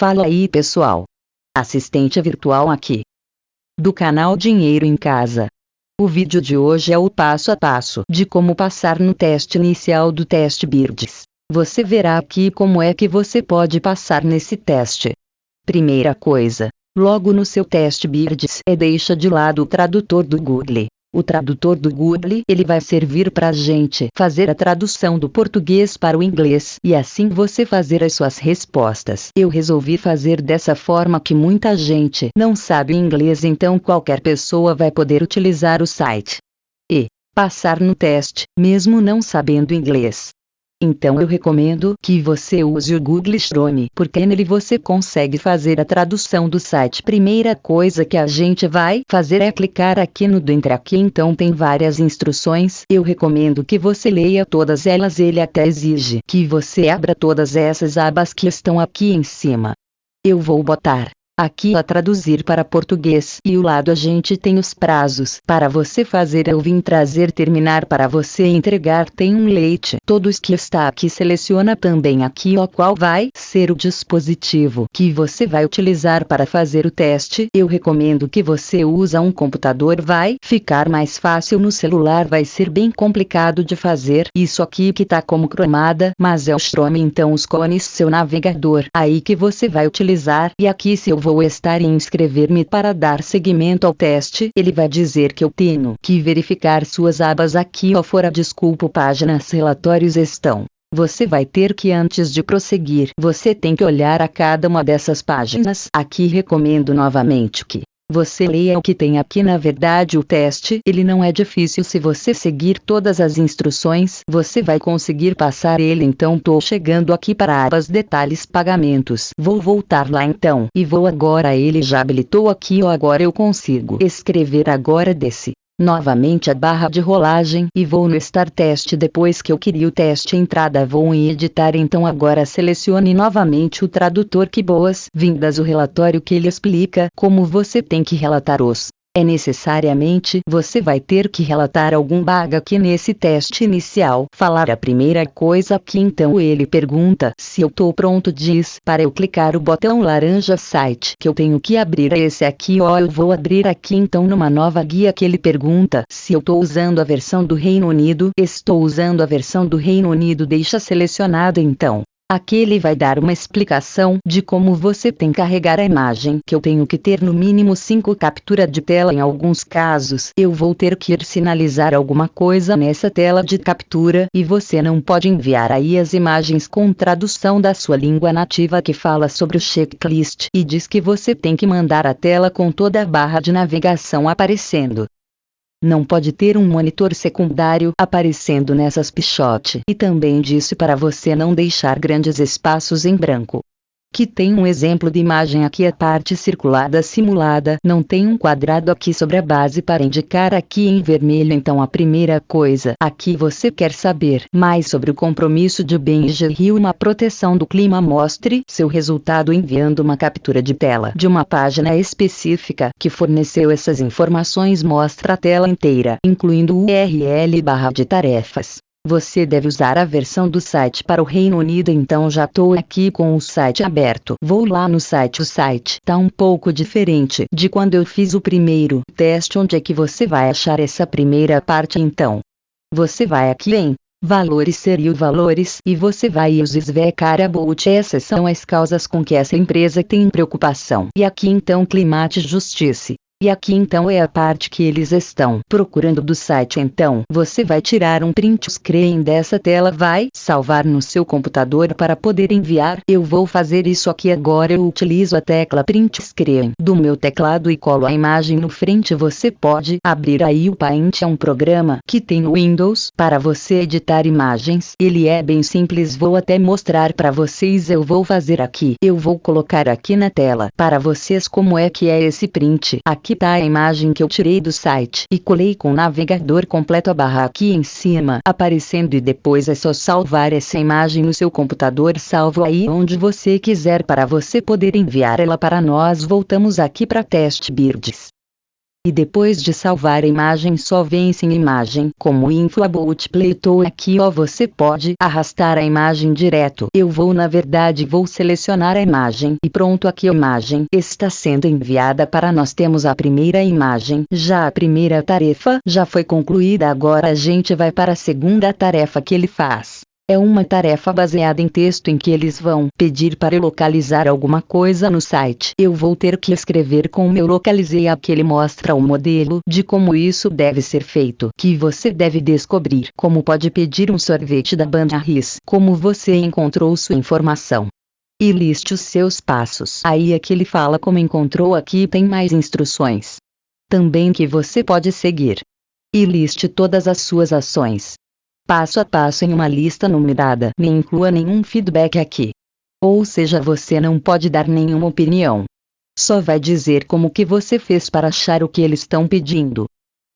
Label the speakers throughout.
Speaker 1: Fala aí pessoal. Assistente virtual aqui. Do canal Dinheiro em Casa. O vídeo de hoje é o passo a passo de como passar no teste inicial do TestBirds. Você verá aqui como é que você pode passar nesse teste. Primeira coisa, logo no seu TestBirds deixa de lado o tradutor do Google. O tradutor do Google ele vai servir para a gente fazer a tradução do português para o inglês e assim você fazer as suas respostas. Eu resolvi fazer dessa forma que muita gente não sabe inglês, então qualquer pessoa vai poder utilizar o site e passar no teste, mesmo não sabendo inglês. Então eu recomendo que você use o Google Chrome, porque nele você consegue fazer a tradução do site. Primeira coisa que a gente vai fazer é clicar aqui no Dentro. Aqui então tem várias instruções, eu recomendo que você leia todas elas, ele até exige que você abra todas essas abas que estão aqui em cima. Eu vou botar aqui a traduzir para português e o lado a gente tem os prazos para você fazer. Eu vim trazer terminar para você entregar, tem um leite. Todos que está aqui seleciona também aqui qual vai ser o dispositivo que você vai utilizar para fazer o teste. Eu recomendo que você use um computador, vai ficar mais fácil. No celular vai ser bem complicado de fazer isso aqui que tá como cromada, mas é o Chrome, então os cones seu navegador aí que você vai utilizar. E aqui se eu vou estar em inscrever-me para dar seguimento ao teste, ele vai dizer que eu tenho que verificar suas abas aqui fora. Desculpa, páginas relatórios estão. Você vai ter que, antes de prosseguir, você tem que olhar a cada uma dessas páginas. Aqui recomendo novamente que você leia o que tem aqui. Na verdade o teste ele não é difícil, se você seguir todas as instruções você vai conseguir passar ele. Então tô chegando aqui para abas detalhes pagamentos, vou voltar lá então e vou agora, ele já habilitou aqui agora eu consigo escrever agora desce novamente a barra de rolagem e vou no Start Teste. Depois que eu queria o teste entrada vou em editar, então agora selecione novamente o tradutor. Que boas-vindas o relatório que ele explica como você tem que relatar os necessariamente você vai ter que relatar algum bug aqui nesse teste inicial. Falar a primeira coisa aqui, então ele pergunta se eu tô pronto, diz para eu clicar o botão laranja site que eu tenho que abrir esse aqui eu vou abrir aqui então numa nova guia que ele pergunta se eu tô usando a versão do Reino Unido. Estou usando a versão do Reino Unido, deixa selecionado então. Aqui ele vai dar uma explicação de como você tem que carregar a imagem, que eu tenho que ter no mínimo 5 captura de tela. Em alguns casos eu vou ter que ir sinalizar alguma coisa nessa tela de captura e você não pode enviar aí as imagens com tradução da sua língua nativa, que fala sobre o checklist e diz que você tem que mandar a tela com toda a barra de navegação aparecendo. Não pode ter um monitor secundário aparecendo nessas pichote, e também disse para você não deixar grandes espaços em branco. Que tem um exemplo de imagem aqui, a parte circulada simulada, não tem um quadrado aqui sobre a base para indicar aqui em vermelho. Então a primeira coisa aqui, você quer saber mais sobre o compromisso de BNG e uma proteção do clima, mostre seu resultado enviando uma captura de tela de uma página específica que forneceu essas informações. Mostra a tela inteira, incluindo o URL barra de tarefas. Você deve usar a versão do site para o Reino Unido, então já estou aqui com o site aberto. Vou lá no site, o site tá um pouco diferente de quando eu fiz o primeiro teste. Onde é que você vai achar essa primeira parte? Então você vai aqui em valores, seria o valores, e você vai os SVECAR about. Essas são as causas com que essa empresa tem preocupação. E aqui então Climate Justice. E aqui então é a parte que eles estão procurando do site. Então você vai tirar um print screen dessa tela, vai salvar no seu computador para poder enviar. Eu vou fazer isso aqui agora. Eu utilizo a tecla print screen do meu teclado e colo a imagem no frente. Você pode abrir aí o Paint, é um programa que tem no Windows para você editar imagens. Ele é bem simples, vou até mostrar para vocês. Eu vou fazer aqui, eu vou colocar aqui na tela para vocês como é que é esse print. Aqui tá a imagem que eu tirei do site e colei com o navegador completo, a barra aqui em cima aparecendo, e depois é só salvar essa imagem no seu computador. Salvo aí onde você quiser para você poder enviar ela para nós. Voltamos aqui para TestBirds. E depois de salvar a imagem só vem sem imagem, como info about Playtool aqui você pode arrastar a imagem direto. Eu vou na verdade vou selecionar a imagem e pronto, aqui a imagem está sendo enviada para nós. Temos a primeira imagem, já a primeira tarefa já foi concluída. Agora a gente vai para a segunda tarefa que ele faz. É uma tarefa baseada em texto em que eles vão pedir para eu localizar alguma coisa no site. Eu vou ter que escrever como eu localizei. Aqui ele mostra o modelo de como isso deve ser feito, que você deve descobrir como pode pedir um sorvete da Banarris, como você encontrou sua informação e liste os seus passos. Aí aqui ele fala como encontrou. Aqui tem mais instruções também que você pode seguir e liste todas as suas ações passo a passo em uma lista numerada. Nem inclua nenhum feedback aqui. Ou seja, você não pode dar nenhuma opinião. Só vai dizer como que você fez para achar o que eles estão pedindo.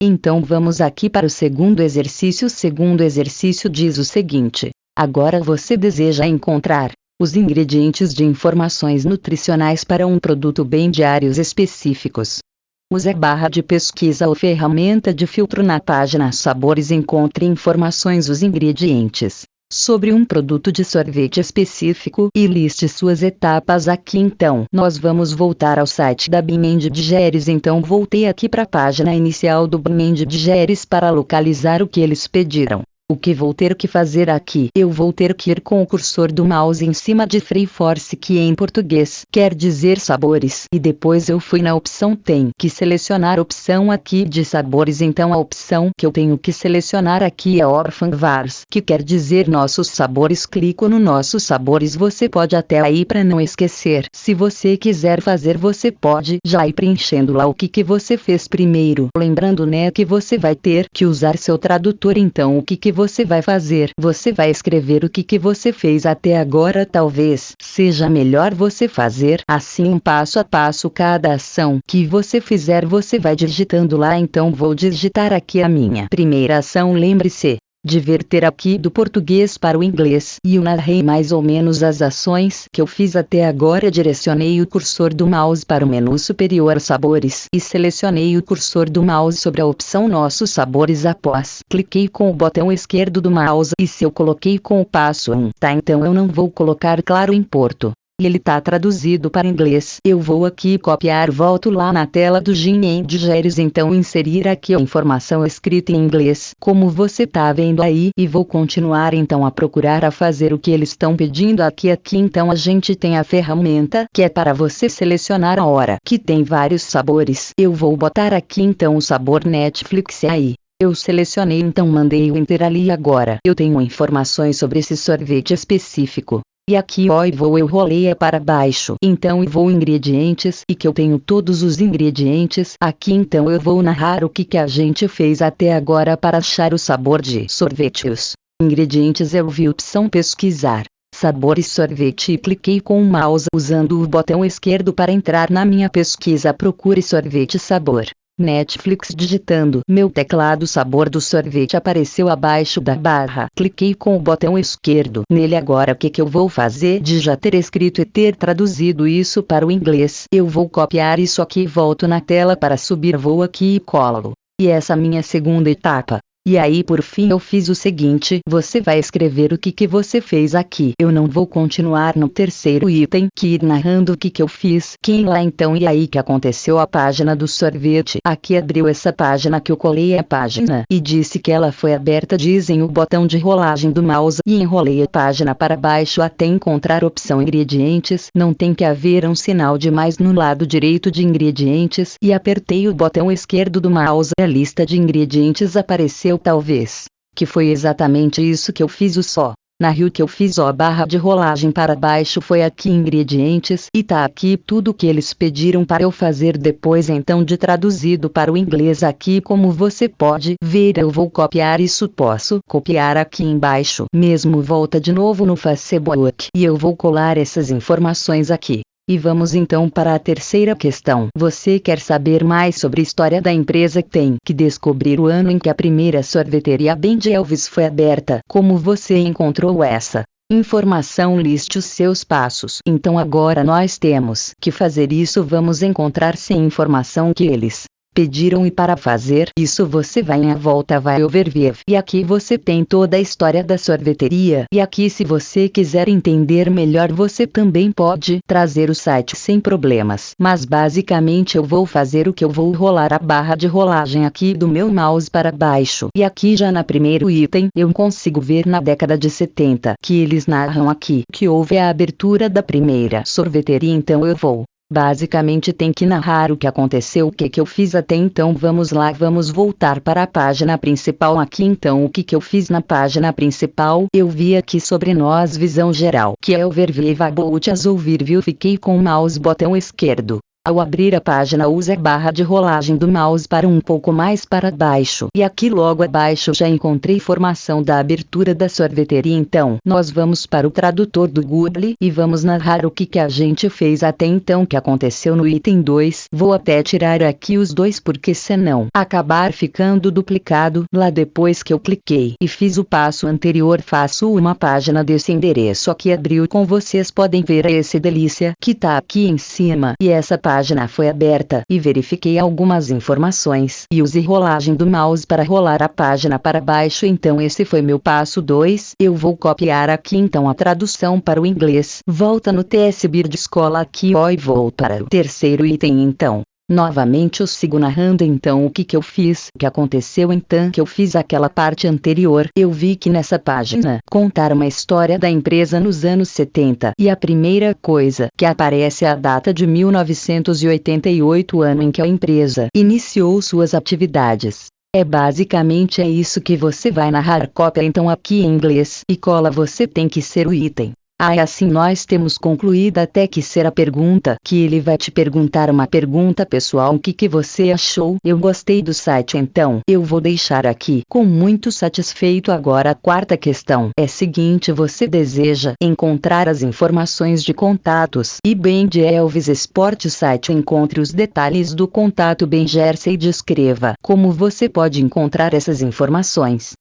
Speaker 1: Então vamos aqui para o segundo exercício. O segundo exercício diz o seguinte: agora você deseja encontrar os ingredientes de informações nutricionais para um produto bem diários específicos. Use a barra de pesquisa ou ferramenta de filtro na página Sabores. Encontre informações os ingredientes sobre um produto de sorvete específico e liste suas etapas aqui. Então nós vamos voltar ao site da Ben & Jerry's. Então voltei aqui para a página inicial do Ben & Jerry's para localizar o que eles pediram. O que vou ter que fazer aqui? Eu vou ter que ir com o cursor do mouse em cima de Free Force, que em português quer dizer sabores, e depois eu fui na opção tem que selecionar a opção aqui de sabores. Então a opção que eu tenho que selecionar aqui é Orphan Vars, que quer dizer nossos sabores. Clico no nossos sabores. Você pode até aí para não esquecer. Se você quiser fazer, você pode já ir preenchendo lá o que você fez primeiro. Lembrando, né, que você vai ter que usar seu tradutor. Então o que você vai fazer? Você vai escrever o que você fez até agora. Talvez seja melhor você fazer assim um passo a passo. Cada ação que você fizer você vai digitando lá. Então vou digitar aqui a minha primeira ação. Lembre-se de verter aqui do português para o inglês, e eu narrei mais ou menos as ações que eu fiz até agora. Direcionei o cursor do mouse para o menu superior Sabores e selecionei o cursor do mouse sobre a opção Nossos Sabores. Após, cliquei com o botão esquerdo do mouse e se eu coloquei com o passo 1, tá? Então eu não vou colocar claro em porto. E ele tá traduzido para inglês. Eu vou aqui copiar, volto lá na tela do Ben & Jerry's. Então inserir aqui a informação escrita em inglês, como você tá vendo aí, e vou continuar então a procurar a fazer o que eles estão pedindo aqui. Então a gente tem a ferramenta que é para você selecionar a hora, que tem vários sabores. Eu vou botar aqui então o sabor Netflix aí. Eu selecionei, então mandei o enter ali. Agora eu tenho informações sobre esse sorvete específico. E aqui eu rolei para baixo. Então eu vou ingredientes e que eu tenho todos os ingredientes aqui. Então eu vou narrar o que a gente fez até agora para achar o sabor de sorvete. Os ingredientes eu vi opção pesquisar sabores sorvete e cliquei com o mouse usando o botão esquerdo para entrar na minha pesquisa. Procure sorvete sabor Netflix. Digitando meu teclado, sabor do sorvete apareceu abaixo da barra. Cliquei com o botão esquerdo nele. Agora o que eu vou fazer? De já ter escrito e ter traduzido isso para o inglês, eu vou copiar isso aqui e volto na tela para subir. Vou aqui e colo. E essa minha segunda etapa. E aí por fim eu fiz o seguinte: você vai escrever o que você fez aqui. Eu não vou continuar no terceiro item, que ir narrando o que eu fiz. Quem lá então? E aí que aconteceu? A página do sorvete. Aqui abriu essa página que eu colei a página e disse que ela foi aberta. Dizem o botão de rolagem do mouse e enrolei a página para baixo até encontrar a opção ingredientes. Não tem que haver um sinal de mais no lado direito de ingredientes e apertei o botão esquerdo do mouse. A lista de ingredientes apareceu. Talvez que foi exatamente isso que eu fiz. O só narrei o que eu fiz. A barra de rolagem para baixo foi aqui ingredientes e tá aqui tudo que eles pediram para eu fazer depois então de traduzido para o inglês. Aqui como você pode ver eu vou copiar isso. Posso copiar aqui embaixo mesmo. Volta de novo no Facebook e eu vou colar essas informações aqui. E vamos então para a terceira questão. Você quer saber mais sobre a história da empresa? Tem que descobrir o ano em que a primeira sorveteria Ben & Jerry's foi aberta. Como você encontrou essa informação? Liste os seus passos. Então agora nós temos que fazer isso. Vamos encontrar sem informação que eles pediram, e para fazer isso você vai em a volta, vai overview, e aqui você tem toda a história da sorveteria, e aqui se você quiser entender melhor você também pode trazer o site sem problemas, mas basicamente eu vou fazer o que eu vou rolar a barra de rolagem aqui do meu mouse para baixo, e aqui já na primeiro item eu consigo ver na década de 70 que eles narram aqui que houve a abertura da primeira sorveteria, então eu vou basicamente tem que narrar o que aconteceu, o que eu fiz até então. Vamos lá, vamos voltar para a página principal aqui. Então o que eu fiz na página principal? Eu vi aqui sobre nós visão geral, que é overview about as overview. Fiquei com o mouse botão esquerdo. Ao abrir a página use a barra de rolagem do mouse para um pouco mais para baixo. E aqui logo abaixo já encontrei informação da abertura da sorveteria. Então nós vamos para o tradutor do Google e vamos narrar o que a gente fez até então, que aconteceu no item 2. Vou até tirar aqui os dois porque senão acabar ficando duplicado. Lá depois que eu cliquei e fiz o passo anterior, faço uma página desse endereço aqui. Abriu com vocês podem ver esse delícia que tá aqui em cima, e essa página foi aberta e verifiquei algumas informações e use rolagem do mouse para rolar a página para baixo. Então esse foi meu passo 2. Eu vou copiar aqui então a tradução para o inglês. Volta no TS Bird Escola aqui ó, e vou para o terceiro item. Então novamente eu sigo narrando então o que eu fiz, o que aconteceu. Então que eu fiz aquela parte anterior, eu vi que nessa página contar uma história da empresa nos anos 70, e a primeira coisa que aparece é a data de 1988, ano em que a empresa iniciou suas atividades. Basicamente é isso que você vai narrar. Cópia então aqui em inglês e cola, você tem que ser o item. Assim nós temos concluído até que ser a pergunta, que ele vai te perguntar uma pergunta pessoal. O que você achou? Eu gostei do site, então eu vou deixar aqui com muito satisfeito. Agora a quarta questão é seguinte: você deseja encontrar as informações de contatos e bem de Elvis Sport site. Encontre os detalhes do contato bem Jersey e descreva como você pode encontrar essas informações.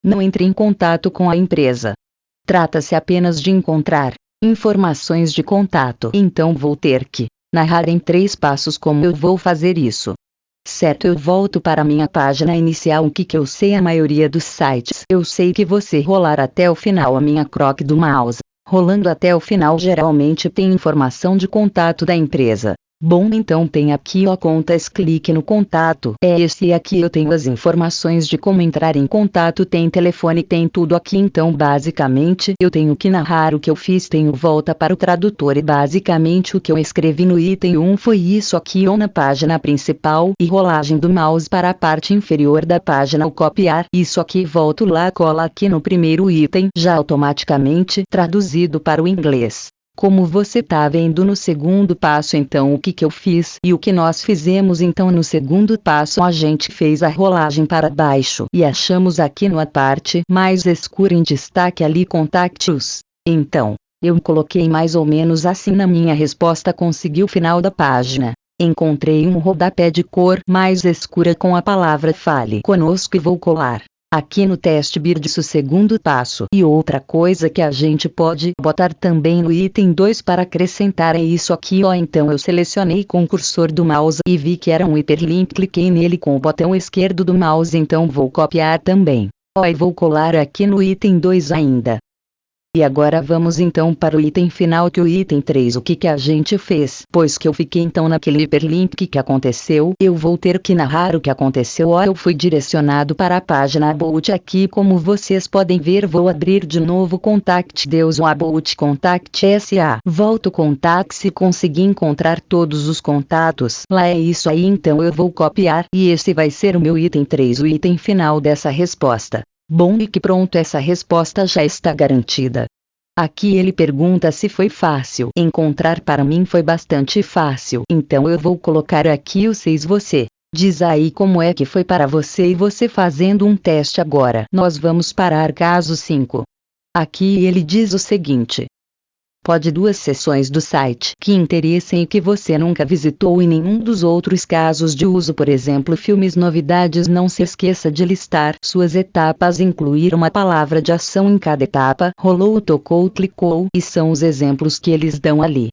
Speaker 1: Não entre em contato com a empresa. Trata-se apenas de encontrar informações de contato. Então vou ter que narrar em 3 passos como eu vou fazer isso. Certo, eu volto para minha página inicial. O que eu sei? A maioria dos sites eu sei que você rolar até o final a minha croque do mouse. Rolando até o final geralmente tem informação de contato da empresa. Bom, então tem aqui ó contas, clique no contato, esse e aqui eu tenho as informações de como entrar em contato, tem telefone, tem tudo aqui. Então basicamente eu tenho que narrar o que eu fiz, tenho volta para o tradutor e basicamente o que eu escrevi no item 1 foi isso aqui ó na página principal, e rolagem do mouse para a parte inferior da página. Ao copiar isso aqui volto lá, cola aqui no primeiro item, já automaticamente traduzido para o inglês. Como você tá vendo no segundo passo, então o que eu fiz e o que nós fizemos. Então no segundo passo a gente fez a rolagem para baixo e achamos aqui na parte mais escura em destaque ali Contact Us. Então eu coloquei mais ou menos assim na minha resposta. Consegui o final da página. Encontrei um rodapé de cor mais escura com a palavra Fale Conosco e vou colar aqui no teste Bird o segundo passo. E outra coisa que a gente pode botar também no item 2 para acrescentar é isso aqui ó. Então eu selecionei com o cursor do mouse e vi que era um hiperlink, cliquei nele com o botão esquerdo do mouse. Então vou copiar também ó, e vou colar aqui no item 2 ainda. E agora vamos então para o item final, que o item 3 o que a gente fez? Pois que eu fiquei então naquele hiperlink que aconteceu, eu vou ter que narrar o que aconteceu. Eu fui direcionado para a página About aqui, como vocês podem ver. Vou abrir de novo Contact Deus, About Contact SA. Volto Contact e consegui encontrar todos os contatos. Lá é isso aí, então eu vou copiar e esse vai ser o meu item 3, o item final dessa resposta. Bom, e que pronto, essa resposta já está garantida. Aqui ele pergunta se foi fácil encontrar. Para mim foi bastante fácil, então eu vou colocar aqui o 6. Você diz aí como é que foi para você e você fazendo um teste. Agora nós vamos parar caso 5. Aqui ele diz o seguinte: pode 2 seções do site que interessem e que você nunca visitou em nenhum dos outros casos de uso, por exemplo filmes, novidades. Não se esqueça de listar suas etapas, incluir uma palavra de ação em cada etapa. Rolou, tocou, clicou, e são os exemplos que eles dão ali.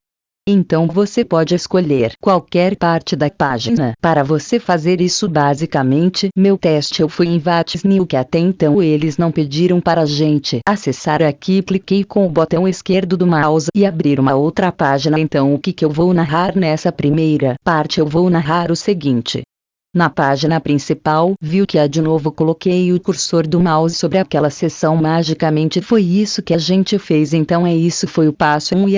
Speaker 1: Então você pode escolher qualquer parte da página. Para você fazer isso basicamente, meu teste eu fui em Watsnew, que até então eles não pediram para a gente acessar aqui. Cliquei com o botão esquerdo do mouse e abrir uma outra página. Então o que eu vou narrar nessa primeira parte? Eu vou narrar o seguinte. Na página principal, viu que de novo coloquei o cursor do mouse sobre aquela seção magicamente. Foi isso que a gente fez, então é isso, foi o passo 1.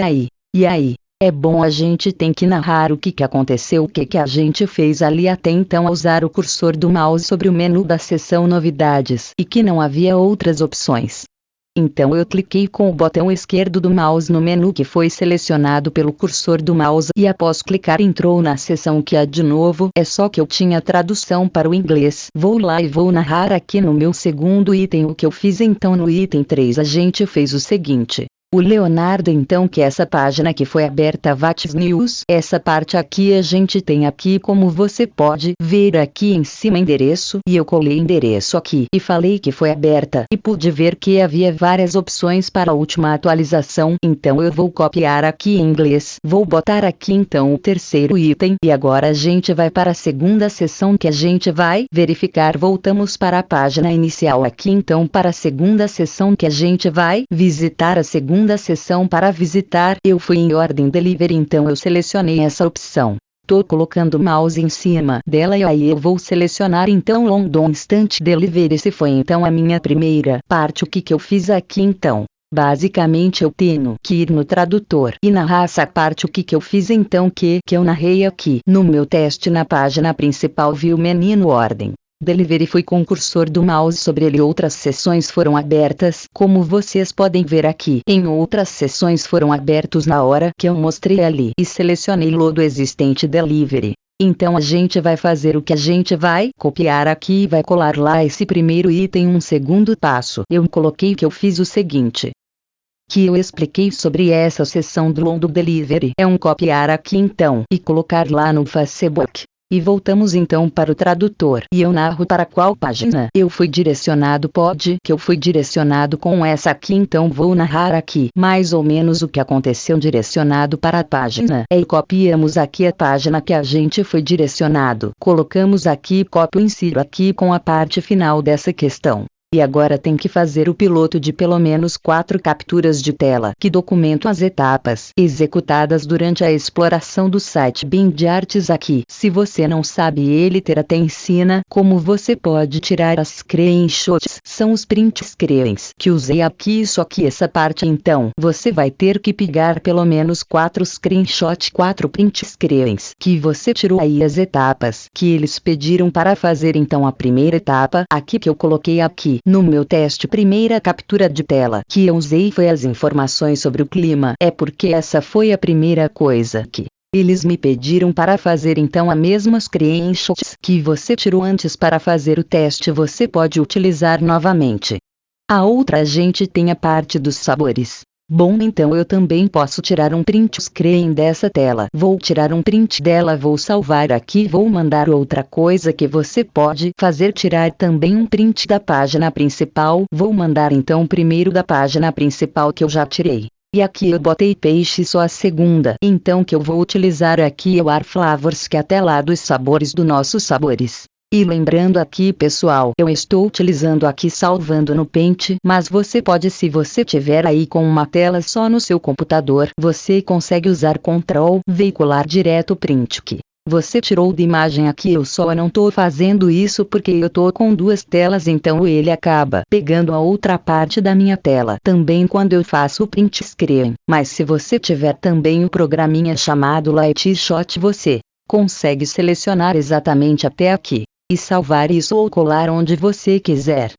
Speaker 1: E aí? É bom, a gente tem que narrar o que aconteceu, o que a gente fez ali até então ao usar o cursor do mouse sobre o menu da seção novidades e que não havia outras opções. Então eu cliquei com o botão esquerdo do mouse no menu que foi selecionado pelo cursor do mouse e após clicar entrou na seção que de novo é só que eu tinha tradução para o inglês. Vou lá e vou narrar aqui no meu segundo item o que eu fiz. Então no item 3 a gente fez o seguinte. O Leonardo, então, que essa página que foi aberta Watsnews, essa parte aqui a gente tem aqui, como você pode ver aqui em cima, endereço, e eu colei endereço aqui e falei que foi aberta e pude ver que havia várias opções para a última atualização. Então eu vou copiar aqui em inglês, vou botar aqui então o terceiro item e agora a gente vai para a segunda seção que a gente vai verificar. Voltamos para a página inicial aqui, então para a segunda seção que a gente vai visitar. A segunda seção para visitar, eu fui em ordem delivery, então eu selecionei essa opção. Tô colocando o mouse em cima dela e aí eu vou selecionar então London Instant Delivery. Esse foi então a minha primeira parte. O que eu fiz aqui então? Basicamente eu tenho que ir no tradutor e narrar essa parte. O que eu fiz então que eu narrei aqui no meu teste na página principal, vi o menino ordem Delivery, fui com o cursor do mouse sobre ele. Outras seções foram abertas, como vocês podem ver aqui. Em outras seções foram abertos na hora que eu mostrei ali e selecionei Lodo Existente Delivery. Então a gente vai fazer o que a gente vai copiar aqui e vai colar lá esse primeiro item. Um segundo passo, eu coloquei que eu fiz o seguinte. Que eu expliquei sobre essa seção do London Delivery. É um copiar aqui então e colocar lá no Facebook. E voltamos então para o tradutor e eu narro para qual página eu fui direcionado. Pode que eu fui direcionado com essa aqui, então vou narrar aqui mais ou menos o que aconteceu. Direcionado para a página e copiamos aqui a página que a gente foi direcionado. Colocamos aqui, copio e insiro aqui com a parte final dessa questão. E agora tem que fazer o piloto de pelo menos 4 capturas de tela que documentam as etapas executadas durante a exploração do site Bing de Artes. Aqui, se você não sabe, ele até ensina como você pode tirar as screenshots, são os print screens que usei aqui. Isso aqui, essa parte, então você vai ter que pegar pelo menos 4 screenshots, 4 print screens que você tirou aí as etapas que eles pediram para fazer. Então a primeira etapa aqui que eu coloquei aqui no meu teste, primeira captura de tela que eu usei foi as informações sobre o clima. É porque essa foi a primeira coisa que eles me pediram para fazer. Então a mesma screenshots que você tirou antes para fazer o teste você pode utilizar novamente. A outra a gente tem a parte dos sabores. Bom, então eu também posso tirar um print screen dessa tela. Vou tirar um print dela, vou salvar aqui, vou mandar. Outra coisa que você pode fazer, tirar também um print da página principal. Vou mandar então primeiro da página principal que eu já tirei. E aqui eu botei peixe só a segunda. Então que eu vou utilizar aqui é o Ar Flavors, que é a tela dos sabores do nossos sabores. E lembrando aqui, pessoal, eu estou utilizando aqui salvando no Paint, mas você pode, se você tiver aí com uma tela só no seu computador, você consegue usar Ctrl V e colar direto o print que você tirou de imagem aqui. Eu só não tô fazendo isso porque eu tô com 2 telas, então ele acaba pegando a outra parte da minha tela também quando eu faço o print screen. Mas se você tiver também o programinha chamado Lightshot, você consegue selecionar exatamente até aqui e salvar isso ou colar onde você quiser.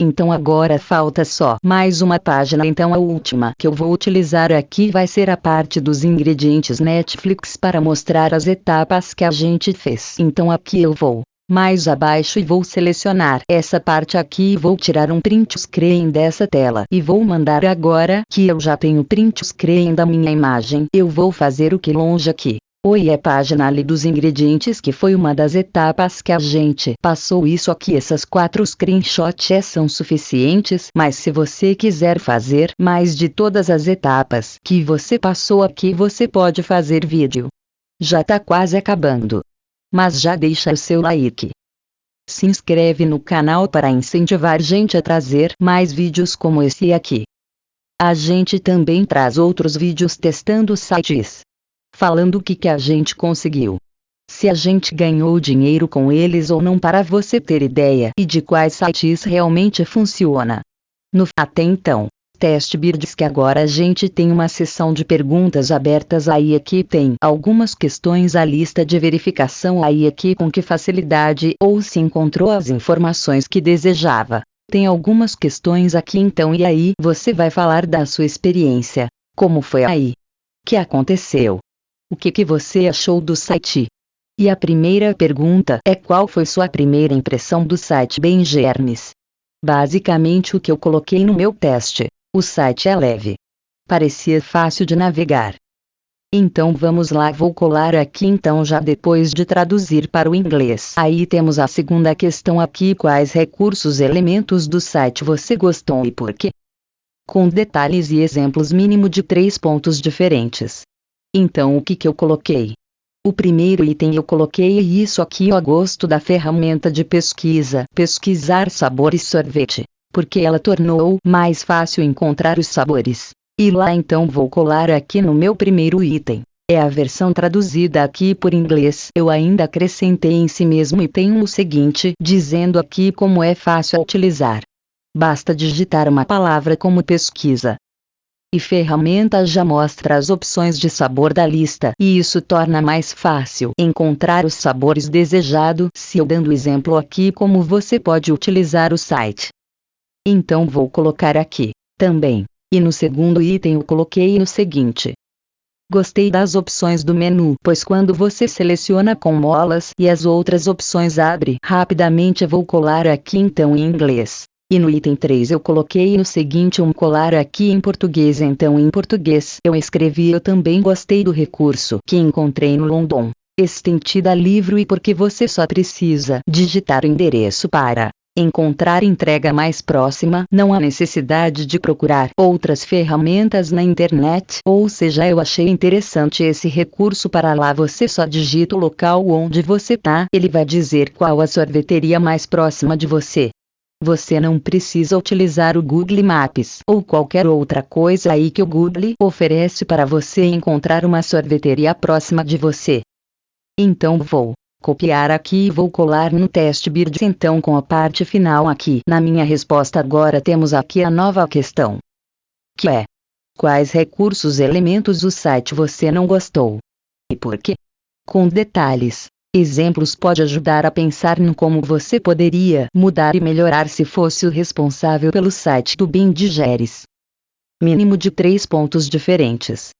Speaker 1: Então agora falta só mais uma página. Então a última que eu vou utilizar aqui vai ser a parte dos ingredientes Netflix para mostrar as etapas que a gente fez. Então aqui eu vou mais abaixo e vou selecionar essa parte aqui e vou tirar um print screen dessa tela e vou mandar. Agora que eu já tenho print screen da minha imagem, eu vou fazer o que longe aqui. Oi, é página ali dos ingredientes que foi uma das etapas que a gente passou. Isso aqui, essas 4 screenshots são suficientes, mas se você quiser fazer mais de todas as etapas que você passou aqui, você pode fazer vídeo. Já tá quase acabando. Mas já deixa o seu like. Se inscreve no canal para incentivar a gente a trazer mais vídeos como esse aqui. A gente também traz outros vídeos testando sites. Falando o que a gente conseguiu. Se a gente ganhou dinheiro com eles ou não, para você ter ideia e de quais sites realmente funciona. Até então, TestBirds, que agora a gente tem uma seção de perguntas abertas aí, aqui tem algumas questões, a lista de verificação aí, aqui com que facilidade ou se encontrou as informações que desejava. Tem algumas questões aqui então, e aí você vai falar da sua experiência. Como foi aí? O que aconteceu? O que você achou do site? E a primeira pergunta é: qual foi sua primeira impressão do site Bengermes? Basicamente o que eu coloquei no meu teste. O site é leve. Parecia fácil de navegar. Então vamos lá, vou colar aqui então já depois de traduzir para o inglês. Aí temos a segunda questão aqui: quais recursos e elementos do site você gostou e por quê? Com detalhes e exemplos, mínimo de 3 pontos diferentes. Então o que eu coloquei? O primeiro item eu coloquei isso aqui: eu gosto da ferramenta de pesquisa, pesquisar sabores sorvete, porque ela tornou mais fácil encontrar os sabores. E lá então vou colar aqui no meu primeiro item. É a versão traduzida aqui por inglês. Eu ainda acrescentei em si mesmo e tenho o seguinte, dizendo aqui como é fácil utilizar. Basta digitar uma palavra como pesquisa. E ferramenta já mostra as opções de sabor da lista, e isso torna mais fácil encontrar os sabores desejados. Se eu dando exemplo aqui como você pode utilizar o site. Então vou colocar aqui, também. E no segundo item eu coloquei o seguinte. Gostei das opções do menu, pois quando você seleciona com molas e as outras opções abre rapidamente. Vou colar aqui então em inglês. E no item 3 eu coloquei o seguinte, colar aqui em português. Então em português eu escrevi: eu também gostei do recurso que encontrei no London Estendida Livro, e porque você só precisa digitar o endereço para encontrar entrega mais próxima, não há necessidade de procurar outras ferramentas na internet. Ou seja, eu achei interessante esse recurso. Para lá você só digita o local onde você tá, ele vai dizer qual a sorveteria mais próxima de você. Você não precisa utilizar o Google Maps ou qualquer outra coisa aí que o Google oferece para você encontrar uma sorveteria próxima de você. Então vou copiar aqui e vou colar no TestBirds então com a parte final aqui. Na minha resposta agora temos aqui a nova questão. Que é: quais recursos e elementos do site você não gostou? E por quê? Com detalhes. Exemplos pode ajudar a pensar no como você poderia mudar e melhorar se fosse o responsável pelo site do Bengermes. Mínimo de 3 pontos diferentes.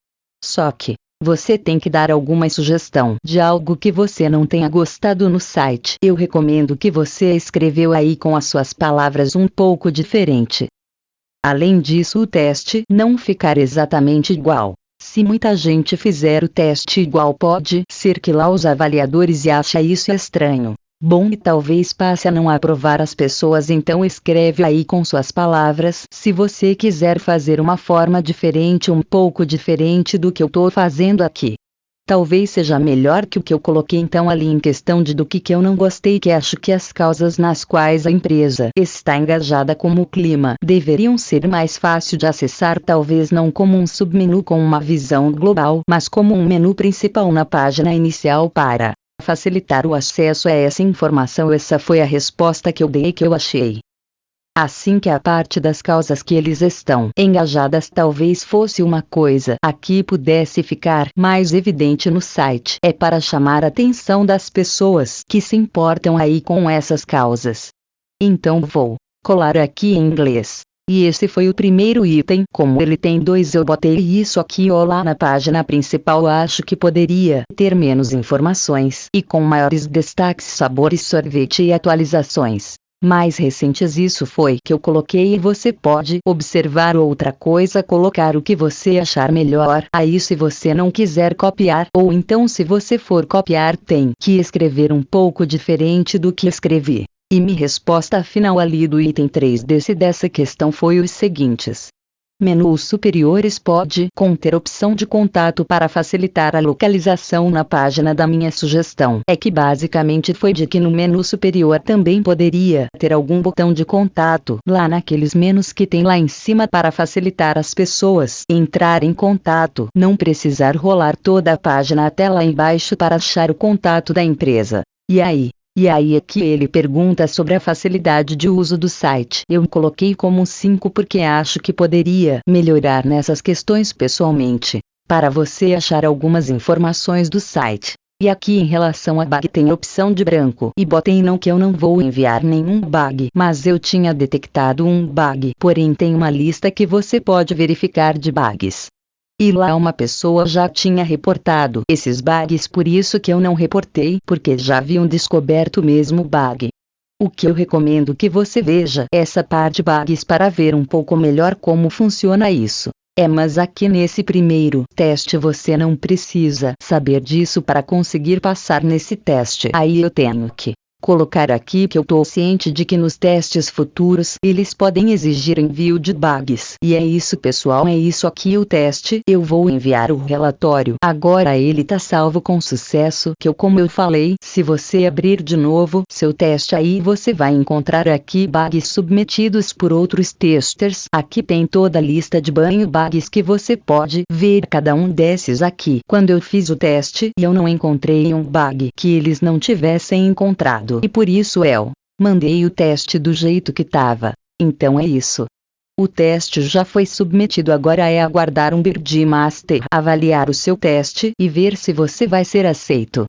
Speaker 1: Só que você tem que dar alguma sugestão de algo que você não tenha gostado no site. Eu recomendo que você escreveu aí com as suas palavras um pouco diferente. Além disso, o teste não ficar exatamente igual. Se muita gente fizer o teste igual, pode ser que lá os avaliadores achem isso estranho. Bom, e talvez passe a não aprovar as pessoas. Então escreve aí com suas palavras. Se você quiser fazer uma forma diferente, um pouco diferente do que eu tô fazendo aqui, talvez seja melhor que o que eu coloquei então ali em questão do que eu não gostei, que acho que as causas nas quais a empresa está engajada, como o clima, deveriam ser mais fácil de acessar, talvez não como um submenu com uma visão global, mas como um menu principal na página inicial para facilitar o acesso a essa informação. Essa foi a resposta que eu dei, que eu achei. Assim que a parte das causas que eles estão engajadas talvez fosse uma coisa aqui pudesse ficar mais evidente no site. É para chamar a atenção das pessoas que se importam aí com essas causas. Então vou colar aqui em inglês. E esse foi o primeiro item. Como ele tem 2, eu botei isso aqui lá na página principal. Acho que poderia ter menos informações e com maiores destaques: sabores sorvete e atualizações. mais recentes isso foi que eu coloquei e você pode observar outra coisa, colocar o que você achar melhor. Aí se você não quiser copiar, ou então se você for copiar tem que escrever um pouco diferente do que escrevi. E minha resposta final ali do item 3 dessa questão foi os seguintes. Menus superiores pode conter opção de contato para facilitar a localização na página. Da minha sugestão é que basicamente foi de que no menu superior também poderia ter algum botão de contato lá naqueles menus que tem lá em cima para facilitar as pessoas entrar em contato, não precisar rolar toda a página até lá embaixo para achar o contato da empresa. E aí aqui ele pergunta sobre a facilidade de uso do site. Eu coloquei como 5 porque acho que poderia melhorar nessas questões pessoalmente, para você achar algumas informações do site. E aqui em relação a bug tem a opção de branco e botei não, que eu não vou enviar nenhum bug, mas eu tinha detectado um bug, porém tem uma lista que você pode verificar de bugs. E lá uma pessoa já tinha reportado esses bugs, por isso que eu não reportei, porque já haviam descoberto o mesmo bug. O que eu recomendo que você veja essa parte bugs para ver um pouco melhor como funciona isso. Mas aqui nesse primeiro teste você não precisa saber disso para conseguir passar nesse teste. Aí eu tenho que colocar aqui que eu tô ciente de que nos testes futuros eles podem exigir envio de bugs. E é isso, pessoal, é isso aqui o teste. Eu vou enviar o relatório. Agora ele tá salvo com sucesso, como eu falei, se você abrir de novo seu teste aí você vai encontrar aqui bugs submetidos por outros testers. Aqui tem toda a lista de banho bugs que você pode ver cada um desses aqui. Quando eu fiz o teste eu não encontrei um bug que eles não tivessem encontrado. E por isso eu mandei o teste do jeito que tava. Então é isso. O teste já foi submetido, agora é aguardar um Birdmaster avaliar o seu teste e ver se você vai ser aceito.